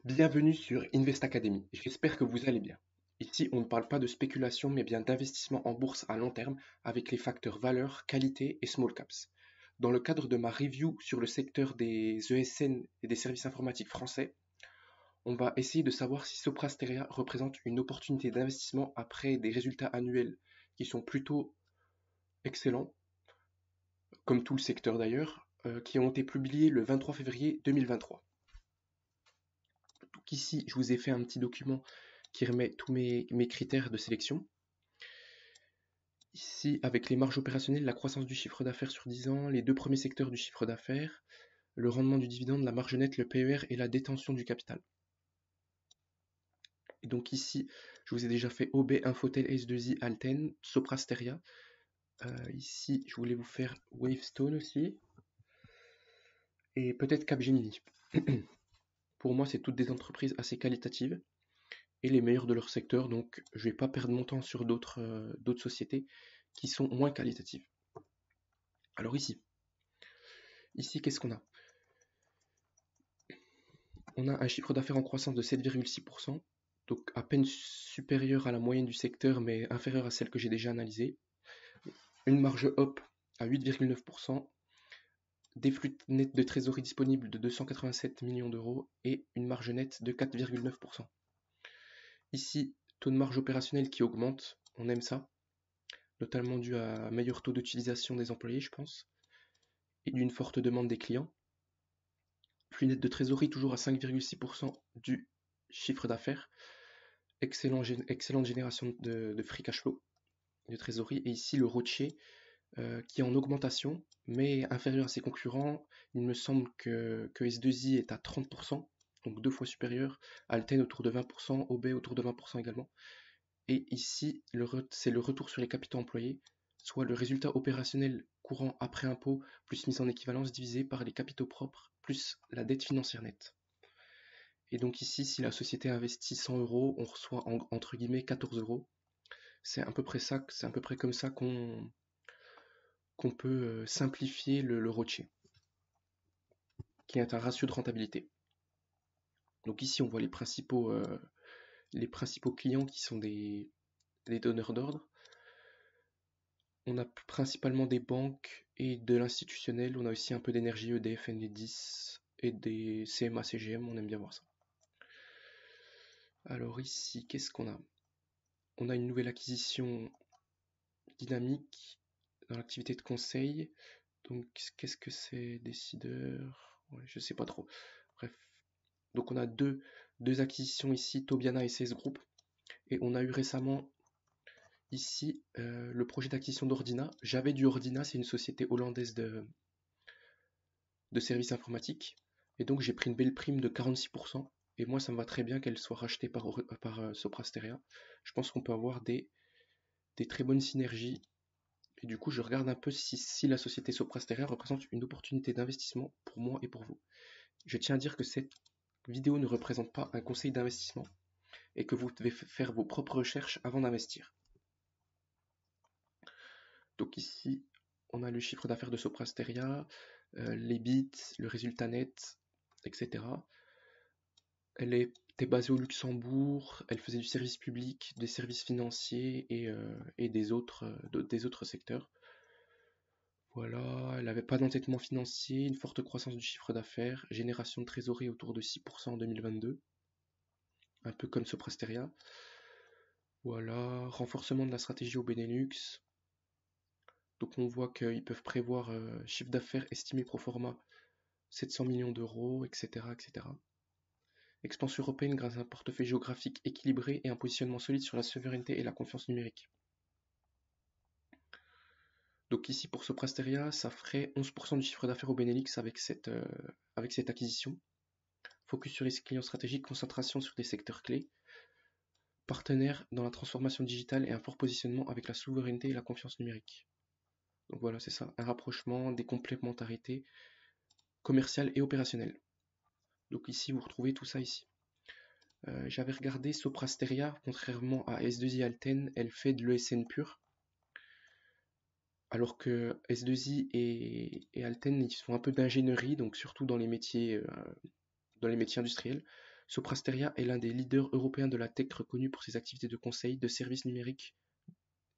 Bienvenue sur Invest Academy, j'espère que vous allez bien. Ici, on ne parle pas de spéculation, mais bien d'investissement en bourse à long terme avec les facteurs valeur, qualité et small caps. Dans le cadre de ma review sur le secteur des ESN et des services informatiques français, on va essayer de savoir si Soprasteria représente une opportunité d'investissement après des résultats annuels qui sont plutôt excellents, comme tout le secteur d'ailleurs, qui ont été publiés le 23 février 2023. Donc ici, je vous ai fait un petit document qui remet tous mes critères de sélection. Ici, avec les marges opérationnelles, la croissance du chiffre d'affaires sur 10 ans, les deux premiers secteurs du chiffre d'affaires, le rendement du dividende, la marge nette, le PER et la détention du capital. Et donc ici, je vous ai déjà fait OB, Infotel, S2I, Alten, Soprasteria. Ici, je voulais vous faire Wavestone aussi. Et peut-être Capgemini. Pour moi, c'est toutes des entreprises assez qualitatives et les meilleures de leur secteur, donc je ne vais pas perdre mon temps sur d'autres sociétés qui sont moins qualitatives. Alors ici, qu'est-ce qu'on a? On a un chiffre d'affaires en croissance de 7,6%, donc à peine supérieur à la moyenne du secteur, mais inférieur à celle que j'ai déjà analysée. Une marge op à 8,9%, des flux nets de trésorerie disponibles de 287 millions d'euros et une marge nette de 4,9%. Ici, taux de marge opérationnelle qui augmente, on aime ça, notamment dû à un meilleur taux d'utilisation des employés, je pense, et d'une forte demande des clients. Flux net de trésorerie toujours à 5,6% du chiffre d'affaires. Excellente génération de free cash flow, de trésorerie. Et ici, le ROCE qui est en augmentation, mais inférieur à ses concurrents. Il me semble que S2I est à 30%, donc deux fois supérieur. Alten autour de 20%, OB autour de 20% également. Et ici, c'est le retour sur les capitaux employés, soit le résultat opérationnel courant après impôt plus mise en équivalence divisé par les capitaux propres plus la dette financière nette. Et donc ici, si la société investit 100 euros, on reçoit entre guillemets 14 euros. C'est à peu près comme ça qu'on peut simplifier le ROCE, qui est un ratio de rentabilité. Donc ici, on voit les principaux clients qui sont des donneurs d'ordre. On a principalement des banques et de l'institutionnel. On a aussi un peu d'énergie EDF, Enedis et des CMA, CGM. On aime bien voir ça. Alors ici, qu'est-ce qu'on a? On a une nouvelle acquisition dynamique dans l'activité de conseil. Donc qu'est-ce que c'est? Décideur? Ouais, je sais pas trop. Bref. Donc on a deux acquisitions ici, Tobiana et CS Group. Et on a eu récemment ici le projet d'acquisition d'Ordina. J'avais du Ordina, c'est une société hollandaise de services informatiques. Et donc j'ai pris une belle prime de 46%. Et moi ça me va très bien qu'elle soit rachetée par Soprasteria. Je pense qu'on peut avoir des très bonnes synergies. Et du coup je regarde un peu si la société Soprasteria représente une opportunité d'investissement pour moi et pour vous. Je tiens à dire que cette vidéo ne représente pas un conseil d'investissement et que vous devez faire vos propres recherches avant d'investir. Donc ici, on a le chiffre d'affaires de Soprasteria, les bits, le résultat net, etc. Elle était basée au Luxembourg, elle faisait du service public, des services financiers et des autres secteurs. Voilà, elle n'avait pas d'entêtement financier, une forte croissance du chiffre d'affaires, génération de trésorerie autour de 6% en 2022, un peu comme Soprasteria. Voilà, renforcement de la stratégie au Benelux. Donc on voit qu'ils peuvent prévoir chiffre d'affaires estimé pro forma 700 millions d'euros, etc., etc. Expansion européenne grâce à un portefeuille géographique équilibré et un positionnement solide sur la souveraineté et la confiance numérique. Donc ici pour Soprasteria, ça ferait 11% du chiffre d'affaires au Benelux avec cette acquisition. Focus sur les clients stratégiques, concentration sur des secteurs clés. Partenaire dans la transformation digitale et un fort positionnement avec la souveraineté et la confiance numérique. Donc voilà, c'est ça, un rapprochement, des complémentarités commerciales et opérationnelles. Donc ici, vous retrouvez tout ça ici. J'avais regardé Soprasteria, contrairement à S2I Alten, elle fait de l'ESN pur. Alors que S2I et Alten, ils font un peu d'ingénierie, donc surtout dans les métiers industriels. Soprasteria est l'un des leaders européens de la tech reconnu pour ses activités de conseil, de services numériques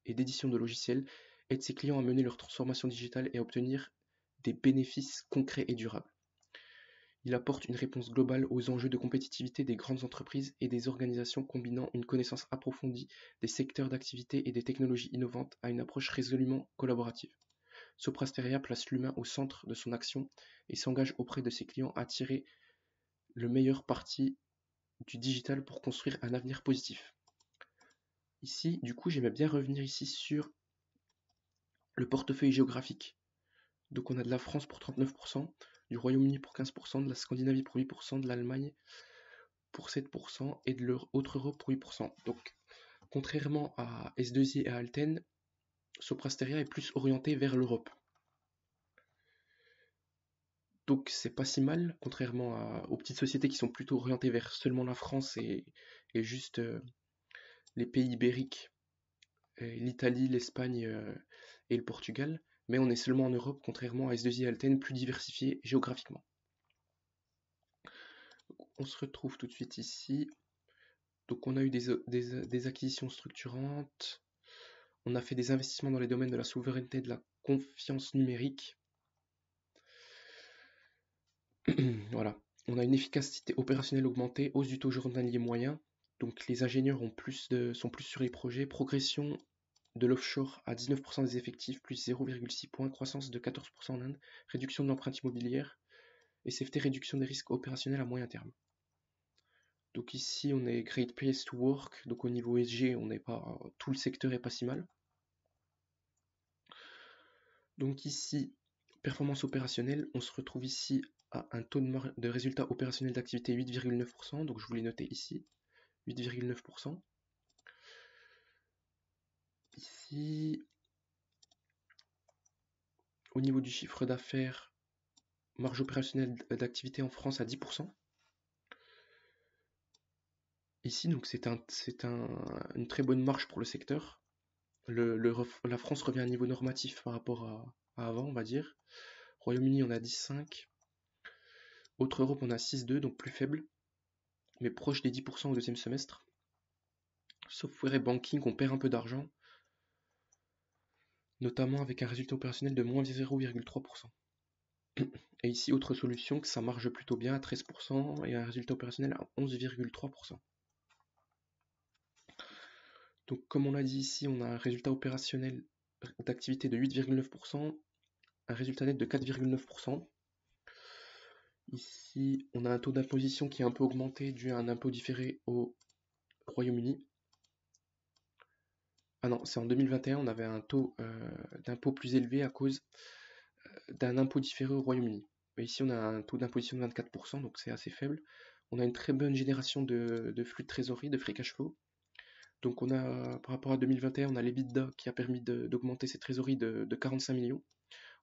et d'édition de logiciels, aide ses clients à mener leur transformation digitale et à obtenir des bénéfices concrets et durables. Il apporte une réponse globale aux enjeux de compétitivité des grandes entreprises et des organisations combinant une connaissance approfondie des secteurs d'activité et des technologies innovantes à une approche résolument collaborative. Soprasteria place l'humain au centre de son action et s'engage auprès de ses clients à tirer le meilleur parti du digital pour construire un avenir positif. Ici, du coup, j'aimerais bien revenir ici sur le portefeuille géographique. Donc on a de la France pour 39%, du Royaume-Uni pour 15%, de la Scandinavie pour 8%, de l'Allemagne pour 7% et de l'autre Europe pour 8%. Donc contrairement à S2I et à Alten, Soprasteria est plus orienté vers l'Europe. Donc c'est pas si mal, contrairement aux petites sociétés qui sont plutôt orientées vers seulement la France et juste les pays ibériques, l'Italie, l'Espagne et le Portugal. Mais on est seulement en Europe, contrairement à S2I et Alten, plus diversifié géographiquement. On se retrouve tout de suite ici. Donc on a eu des acquisitions structurantes, on a fait des investissements dans les domaines de la souveraineté et de la confiance numérique. Voilà. On a une efficacité opérationnelle augmentée, hausse du taux journalier moyen. Donc les ingénieurs sont plus sur les projets. Progression de l'offshore à 19% des effectifs, plus 0,6 points. Croissance de 14% en Inde. Réduction de l'empreinte immobilière. Et CFT, réduction des risques opérationnels à moyen terme. Donc ici, on est Great Place to Work. Donc au niveau ESG, tout le secteur est pas si mal. Donc ici, performance opérationnelle, on se retrouve ici à un taux de résultat opérationnel d'activité 8,9%, donc je vous l'ai noté ici, 8,9%. Ici, au niveau du chiffre d'affaires, marge opérationnelle d'activité en France à 10%. Ici, donc c'est une très bonne marge pour le secteur. La France revient à un niveau normatif par rapport à avant, on va dire. Royaume-Uni, on a 10,5. Autre Europe, on a 6,2, donc plus faible, mais proche des 10% au deuxième semestre. Software et banking, on perd un peu d'argent, notamment avec un résultat opérationnel de moins 0,3%. Et ici, autre solution, que ça marche plutôt bien à 13% et un résultat opérationnel à 11,3%. Donc comme on l'a dit ici, on a un résultat opérationnel d'activité de 8,9%, un résultat net de 4,9%. Ici, on a un taux d'imposition qui est un peu augmenté dû à un impôt différé au Royaume-Uni. Ah non, c'est en 2021, on avait un taux d'impôt plus élevé à cause d'un impôt différé au Royaume-Uni. Ici, on a un taux d'imposition de 24%, donc c'est assez faible. On a une très bonne génération de flux de trésorerie, de free cash flow. Donc on a, par rapport à 2021, on a l'EBITDA qui a permis d'augmenter cette trésorerie de 45 millions.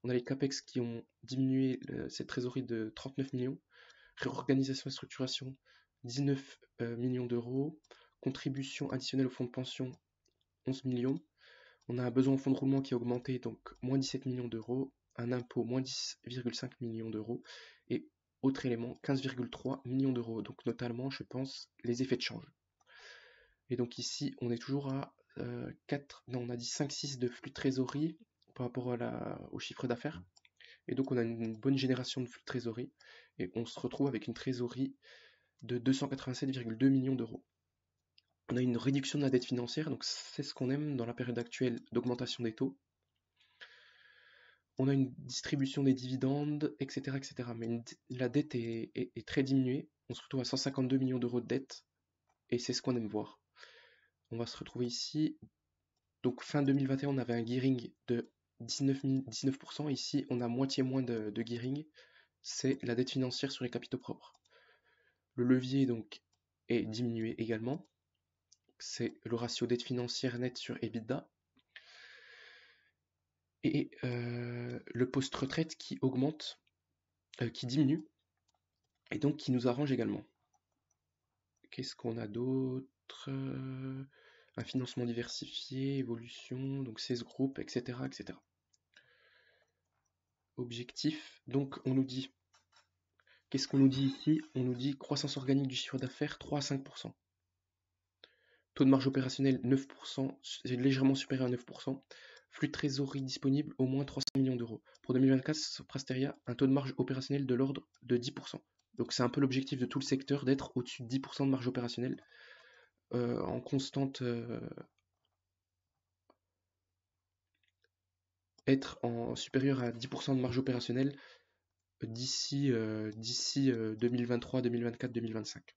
On a les CAPEX qui ont diminué cette trésorerie de 39 millions. Réorganisation et structuration, 19 millions d'euros. Contribution additionnelle au fonds de pension, 11 millions. On a un besoin en fonds de roulement qui a augmenté, donc moins 17 millions d'euros. Un impôt, moins 10,5 millions d'euros. Et autre élément, 15,3 millions d'euros. Donc notamment, je pense, les effets de change. Et donc ici, on est toujours à 5-6 de flux de trésorerie par rapport au chiffre d'affaires. Et donc on a une bonne génération de flux de trésorerie. Et on se retrouve avec une trésorerie de 287,2 millions d'euros. On a une réduction de la dette financière, donc c'est ce qu'on aime dans la période actuelle d'augmentation des taux. On a une distribution des dividendes, etc. etc. Mais la dette est très diminuée. On se retrouve à 152 millions d'euros de dette. Et c'est ce qu'on aime voir. On va se retrouver ici. Donc fin 2021, on avait un gearing de 19%. Ici, on a moitié moins de gearing. C'est la dette financière sur les capitaux propres. Le levier donc est diminué également. C'est le ratio dette financière nette sur EBITDA. Et le post-retraite qui augmente, qui diminue, et donc qui nous arrange également. Qu'est-ce qu'on a d'autre? Un financement diversifié, évolution, donc 16 groupes, etc., etc. Objectif, donc on nous dit Qu'est-ce qu'on nous dit ici? On nous dit croissance organique du chiffre d'affaires 3 à 5%. Taux de marge opérationnelle 9%, c'est légèrement supérieur à 9%. Flux de trésorerie disponible au moins 300 millions d'euros. Pour 2024, Soprasteria, un taux de marge opérationnelle de l'ordre de 10%. Donc c'est un peu l'objectif de tout le secteur d'être au-dessus de 10% de marge opérationnelle en constante être en supérieur à 10% de marge opérationnelle d'ici 2023, 2024, 2025.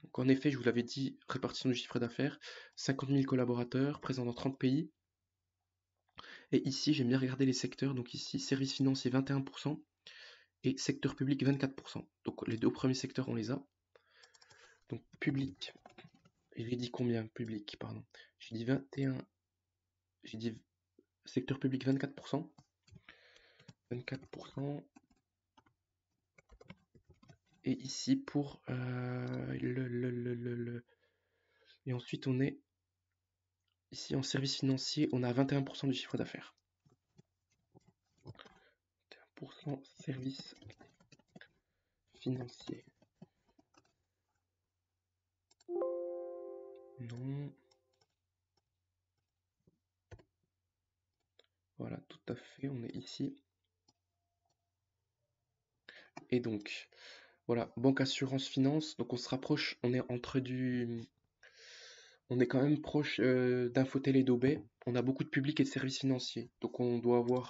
Donc en effet, je vous l'avais dit, répartition du chiffre d'affaires, 50 000 collaborateurs présents dans 30 pays. Et ici, j'aime bien regarder les secteurs. Donc ici, services financiers 21% et secteur public 24%. Donc les deux premiers secteurs, on les a. Donc public, j'ai dit combien? Public, pardon. J'ai dit 21, j'ai dit secteur public 24%. 24%. Et ici pour Et ensuite on est ici en service financier, on a 21% du chiffre d'affaires. 21% service financier. Non. Voilà, tout à fait, on est ici. Et donc, voilà, banque, assurance, finance. Donc on se rapproche, on est on est quand même proche d'Infotel et d'Obey. On a beaucoup de public et de services financiers. Donc on doit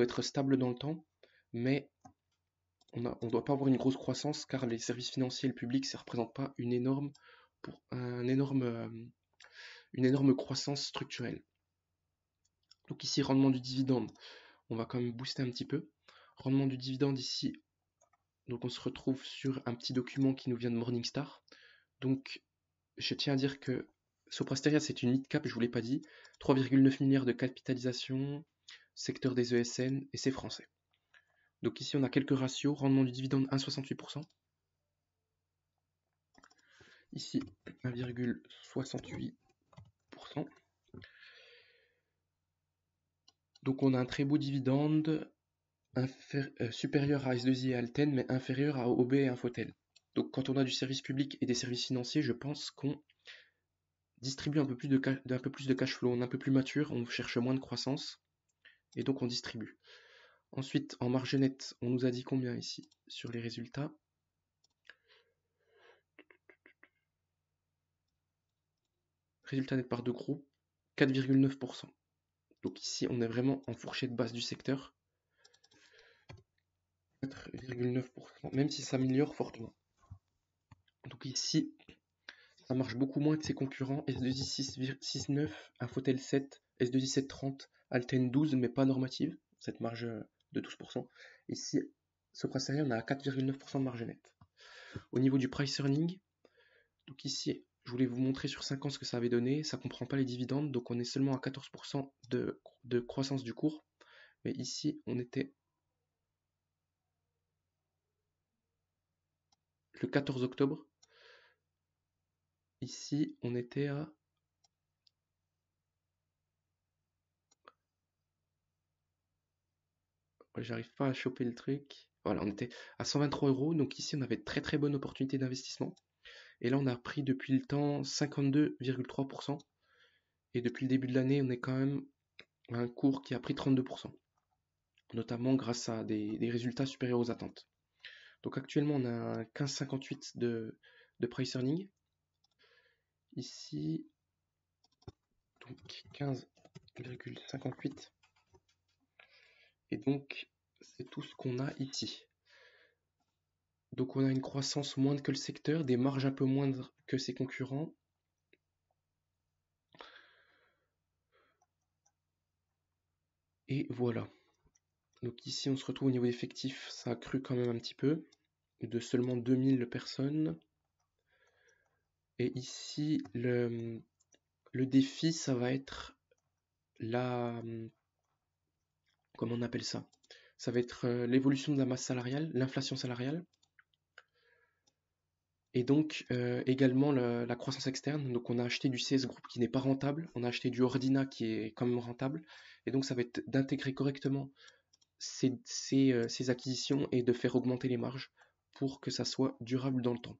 être stable dans le temps, mais on doit pas avoir une grosse croissance car les services financiers et le public, ça représente pas une énorme croissance structurelle. Donc ici, rendement du dividende, on va quand même booster un petit peu. Rendement du dividende ici, donc on se retrouve sur un petit document qui nous vient de Morningstar. Donc je tiens à dire que Soprasteria, c'est une mid-cap, je vous l'ai pas dit, 3,9 milliards de capitalisation, secteur des ESN, et c'est français. Donc ici, on a quelques ratios, rendement du dividende 1,68%. Ici, 1,68%. Donc on a un très beau dividende, supérieur à S2I et Alten, mais inférieur à OB et Infotel. Donc quand on a du service public et des services financiers, je pense qu'on distribue un peu plus de cash flow, on est un peu plus mature, on cherche moins de croissance, et donc on distribue. Ensuite, en marge nette, on nous a dit combien ici sur les résultats? Résultat net par deux gros, 4,9%. Donc ici, on est vraiment en fourchette basse du secteur. 4,9%, même si ça s'améliore fortement. Donc ici, ça marche beaucoup moins que ses concurrents. S2I 6,9, Infotel 7, S2I 7,30, Alten 12, mais pas normative, cette marge de 12%. Ici, Soprasteria, on a 4,9% de marge nette. Au niveau du price earning, donc ici, je voulais vous montrer sur 5 ans ce que ça avait donné. Ça ne comprend pas les dividendes, donc on est seulement à 14% de croissance du cours. Mais ici, on était le 14 octobre. Ici, on était à... J'arrive pas à choper le truc. Voilà, on était à 123 euros. Donc ici, on avait de très très bonne opportunité d'investissement. Et là, on a pris depuis le temps 52,3%. Et depuis le début de l'année, on est quand même à un cours qui a pris 32%. Notamment grâce à des résultats supérieurs aux attentes. Donc actuellement, on a un 15,58 de price earning. Ici, donc 15,58. Et donc, c'est tout ce qu'on a ici. Donc on a une croissance moindre que le secteur, des marges un peu moindres que ses concurrents. Et voilà. Donc ici, on se retrouve au niveau effectif, ça a cru quand même un petit peu, de seulement 2000 personnes. Et ici, le défi, ça va être comment on appelle ça? Ça va être l'évolution de la masse salariale, l'inflation salariale. Et donc également la croissance externe. Donc on a acheté du CS Group qui n'est pas rentable, on a acheté du Ordina qui est quand même rentable. Et donc ça va être d'intégrer correctement ces acquisitions et de faire augmenter les marges pour que ça soit durable dans le temps.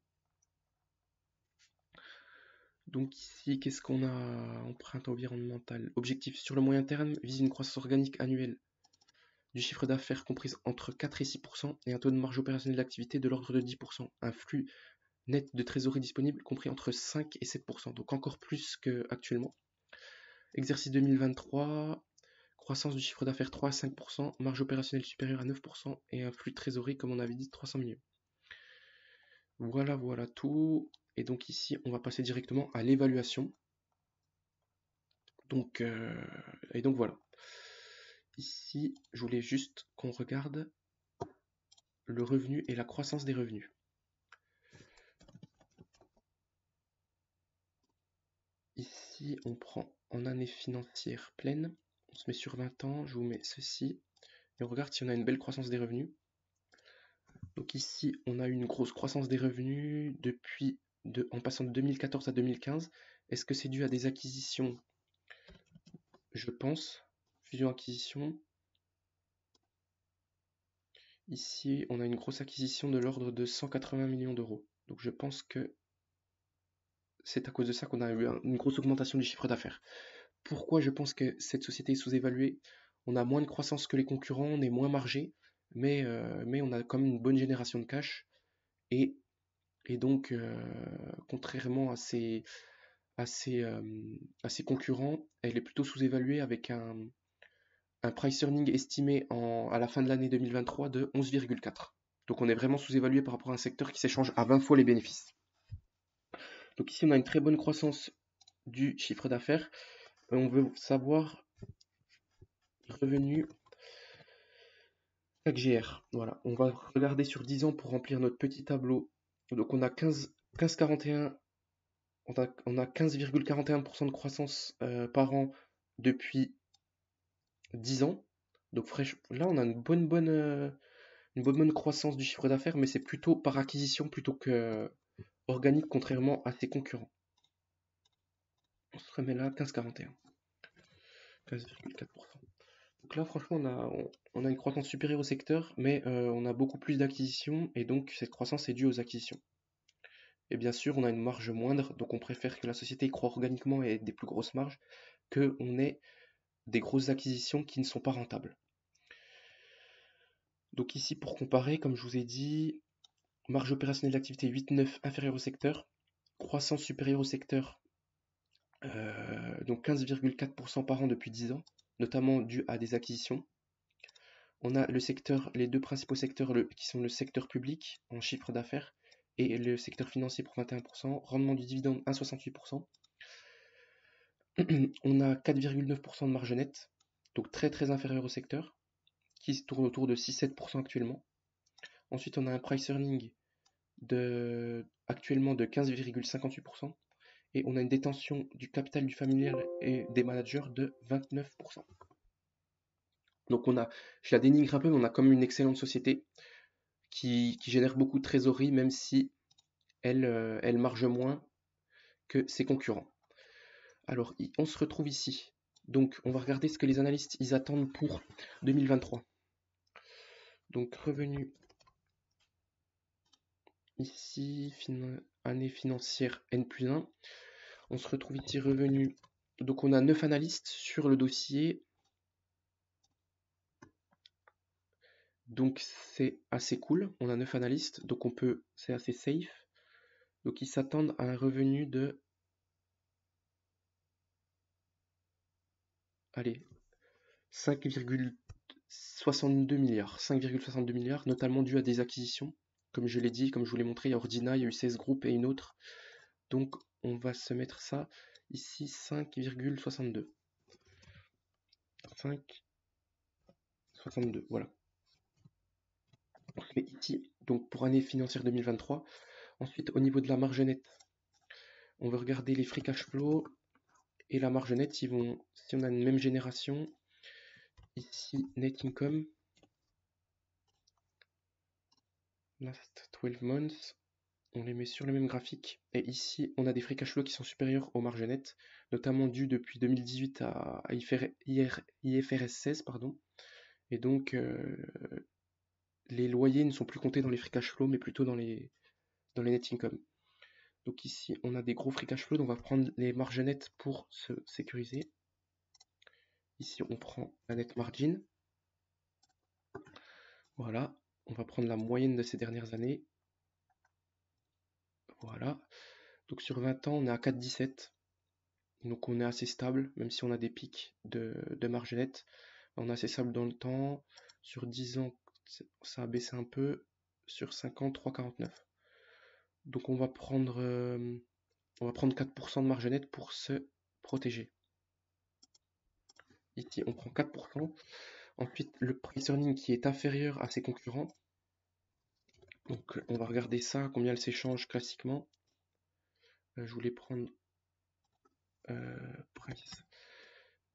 Donc ici, qu'est-ce qu'on a? Empreinte environnementale. Objectif sur le moyen terme vise une croissance organique annuelle du chiffre d'affaires comprise entre 4 et 6% et un taux de marge opérationnelle d'activité de l'ordre de 10%. Un flux net de trésorerie disponible compris entre 5 et 7%, donc encore plus qu'actuellement. Exercice 2023, croissance du chiffre d'affaires 3 à 5%, marge opérationnelle supérieure à 9% et un flux de trésorerie, comme on avait dit, 300 millions. Voilà tout. Et donc ici, on va passer directement à l'évaluation. Donc voilà. Ici, je voulais juste qu'on regarde le revenu et la croissance des revenus. Ici, on prend en année financière pleine, on se met sur 20 ans, je vous mets ceci, et on regarde si on a une belle croissance des revenus. Donc ici, on a eu une grosse croissance des revenus en passant de 2014 à 2015. Est-ce que c'est dû à des acquisitions? Je pense. Fusion-acquisition. Ici, on a une grosse acquisition de l'ordre de 180 millions d'euros. Donc je pense que c'est à cause de ça qu'on a eu une grosse augmentation du chiffre d'affaires. Pourquoi je pense que cette société est sous-évaluée? On a moins de croissance que les concurrents, on est moins margé, mais on a quand même une bonne génération de cash. Et donc, contrairement à ses concurrents, elle est plutôt sous-évaluée avec un price earning estimé à la fin de l'année 2023 de 11,4. Donc on est vraiment sous-évalué par rapport à un secteur qui s'échange à 20 fois les bénéfices. Donc ici on a une très bonne croissance du chiffre d'affaires. On veut savoir revenu chaque GR. Voilà, on va regarder sur 10 ans pour remplir notre petit tableau. Donc on a 15,41, on a 15,41% de croissance par an depuis 10 ans. Donc là on a une bonne croissance du chiffre d'affaires, mais c'est plutôt par acquisition plutôt que organique, contrairement à ses concurrents. On se remet là, 15,41. 15,4%. Donc là, franchement, on a une croissance supérieure au secteur, mais on a beaucoup plus d'acquisitions, et donc cette croissance est due aux acquisitions. Et bien sûr, on a une marge moindre, donc on préfère que la société croît organiquement et ait des plus grosses marges, qu'on ait des grosses acquisitions qui ne sont pas rentables. Donc ici, pour comparer, comme je vous ai dit, marge opérationnelle d'activité 8,9 inférieure au secteur, croissance supérieure au secteur, donc 15,4% par an depuis 10 ans, notamment dû à des acquisitions. On a les deux principaux secteurs qui sont le secteur public en chiffre d'affaires et le secteur financier pour 21%, rendement du dividende 1,68%. On a 4,9% de marge nette, donc très très inférieur au secteur, qui se tourne autour de 6-7% actuellement. Ensuite, on a un price earning actuellement de 15,58%, et on a une détention du capital du familial et des managers de 29%. Donc je la dénigre un peu, mais on a quand même une excellente société qui génère beaucoup de trésorerie, même si elle marge moins que ses concurrents. Alors, on se retrouve ici. Donc, on va regarder ce que les analystes ils attendent pour 2023. Donc, revenu ici, année financière N+1. On se retrouve ici, revenu. Donc, on a 9 analystes sur le dossier. Donc, c'est assez cool. On a 9 analystes, donc c'est assez safe. Donc, ils s'attendent à un revenu de... Allez, 5,62 milliards. 5,62 milliards, notamment dû à des acquisitions. Comme je l'ai dit, comme je vous l'ai montré, il y a Ordina, il y a eu 16 groupes et une autre. Donc on va se mettre ça ici, 5,62. 5,62, voilà. On se met ici, donc pour année financière 2023. Ensuite, au niveau de la marge nette, on va regarder les free cash flow et la marge nette. Si on a une même génération, ici, net income, last 12 months, on les met sur le même graphique. Et ici, on a des free cash flow qui sont supérieurs aux marges nettes, notamment dû depuis 2018 à IFRS 16, pardon. Et donc, les loyers ne sont plus comptés dans les free cash flow, mais plutôt dans les net income. Donc ici, on a des gros free cash flow, donc on va prendre les marges nettes pour se sécuriser. Ici, on prend la net margin. Voilà, on va prendre la moyenne de ces dernières années. Voilà, donc sur 20 ans, on est à 4,17. Donc on est assez stable, même si on a des pics de marge nette. On est assez stable dans le temps. Sur 10 ans, ça a baissé un peu. Sur 5 ans, 3,49. Donc on va prendre 4% de marge nette pour se protéger. Ici, on prend 4%. Ensuite, le price earning qui est inférieur à ses concurrents. Donc on va regarder ça, combien elle s'échange classiquement. Je voulais prendre price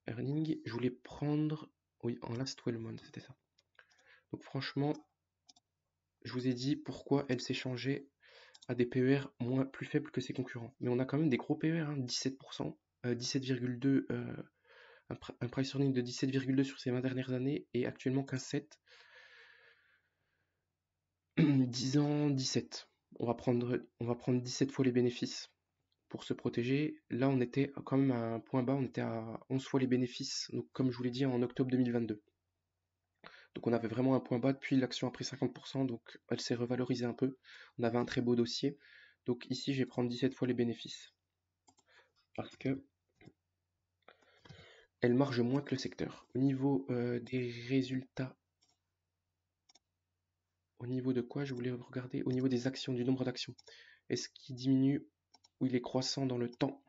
earning. Je voulais prendre, oui, en last 12 months, c'était ça. Donc franchement, je vous ai dit pourquoi elle s'échangeait à des PER plus faibles que ses concurrents. Mais on a quand même des gros PER, hein, 17%, 17,2, un price earning de 17,2 sur ces 20 dernières années et actuellement 15,7. 10 ans, 17. On va prendre 17 fois les bénéfices pour se protéger. Là, on était quand même à un point bas, on était à 11 fois les bénéfices, donc comme je vous l'ai dit, en octobre 2022. Donc on avait vraiment un point bas, depuis l'action a pris 50%, donc elle s'est revalorisée un peu. On avait un très beau dossier. Donc ici, je vais prendre 17 fois les bénéfices. Parce que elle marge moins que le secteur. Au niveau des résultats, au niveau de quoi je voulais regarder? Au niveau des actions, du nombre d'actions. Est-ce qu'il diminue ou il est croissant dans le temps?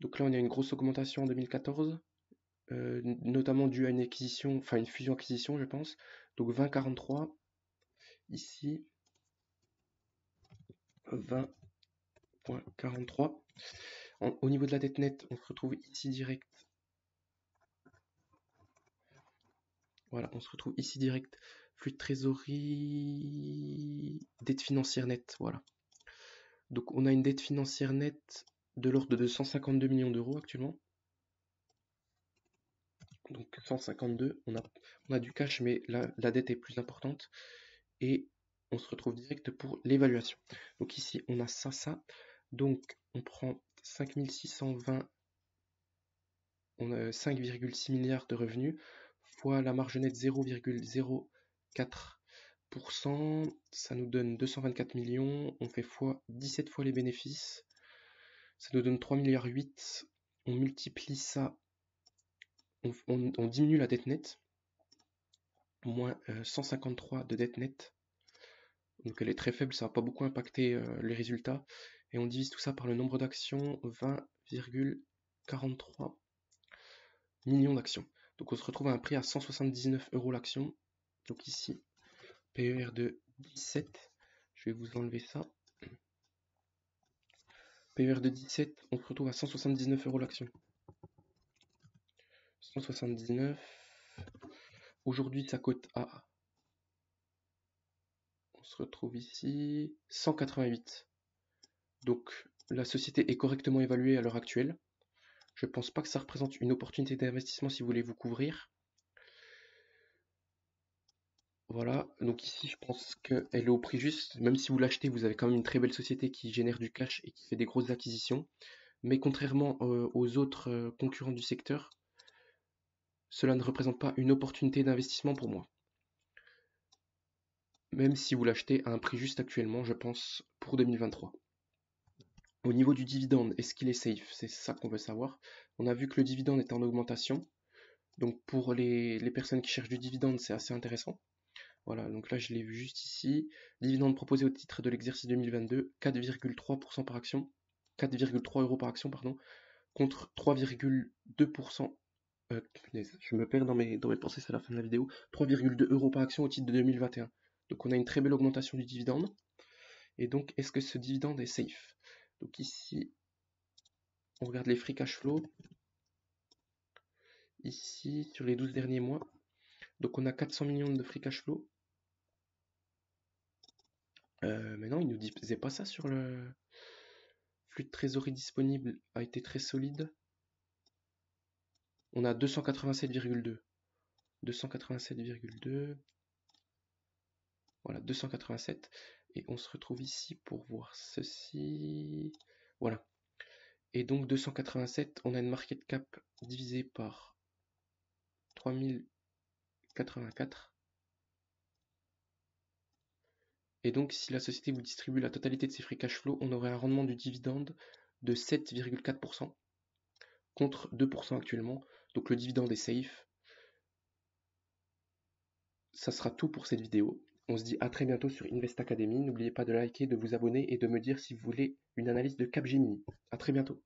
Donc là, on a une grosse augmentation en 2014, notamment due à une acquisition, enfin une fusion-acquisition, je pense. Donc 20,43. Ici, 20,43. Au niveau de la dette nette, on se retrouve ici direct. Voilà, on se retrouve ici direct. Flux de trésorerie, dette financière nette, voilà. Donc on a une dette financière nette de l'ordre de 152 millions d'euros actuellement. Donc 152, on a du cash, mais la dette est plus importante. Et on se retrouve direct pour l'évaluation. Donc ici, on a ça. Donc on prend 5620, on a 5,6 milliards de revenus, fois la marge nette 0,04%, ça nous donne 224 millions, on fait 17 fois les bénéfices, ça nous donne 3,8 milliards, on multiplie ça, on diminue la dette nette, moins 153 de dette nette, donc elle est très faible, ça va pas beaucoup impacter les résultats, et on divise tout ça par le nombre d'actions, 20,43 millions d'actions. Donc on se retrouve à un prix à 179 € l'action. Donc ici, PER de 17, je vais vous enlever ça. PER de 17, on se retrouve à 179 € l'action. 179. Aujourd'hui, ça cote à... On se retrouve ici, 188. Donc la société est correctement évaluée à l'heure actuelle. Je ne pense pas que ça représente une opportunité d'investissement si vous voulez vous couvrir. Voilà, donc ici je pense qu'elle est au prix juste, même si vous l'achetez, vous avez quand même une très belle société qui génère du cash et qui fait des grosses acquisitions. Mais contrairement aux autres concurrents du secteur, cela ne représente pas une opportunité d'investissement pour moi. Même si vous l'achetez à un prix juste actuellement, je pense, pour 2023. Au niveau du dividende, est-ce qu'il est safe? C'est ça qu'on veut savoir. On a vu que le dividende est en augmentation. Donc pour les personnes qui cherchent du dividende, c'est assez intéressant. Voilà, donc là je l'ai vu juste ici. Dividende proposé au titre de l'exercice 2022, 4,3% par action, 4,3 € par action, pardon, contre 3,2%. Je me perds dans mes pensées, c'est la fin de la vidéo. 3,2 € par action au titre de 2021. Donc on a une très belle augmentation du dividende. Et donc, est-ce que ce dividende est safe? Donc ici, on regarde les free cash flow. Ici, sur les 12 derniers mois. Donc on a 400 millions de free cash flow. Mais non, il nous disait pas ça sur le flux de trésorerie disponible a été très solide. On a 287,2. 287,2. Voilà, 287. Et on se retrouve ici pour voir ceci. Voilà. Et donc 287, on a une market cap divisée par 3084. Et donc si la société vous distribue la totalité de ses free cash flow, on aurait un rendement du dividende de 7,4% contre 2% actuellement. Donc le dividende est safe. Ça sera tout pour cette vidéo. On se dit à très bientôt sur Invest Academy. N'oubliez pas de liker, de vous abonner et de me dire si vous voulez une analyse de Capgemini. À très bientôt.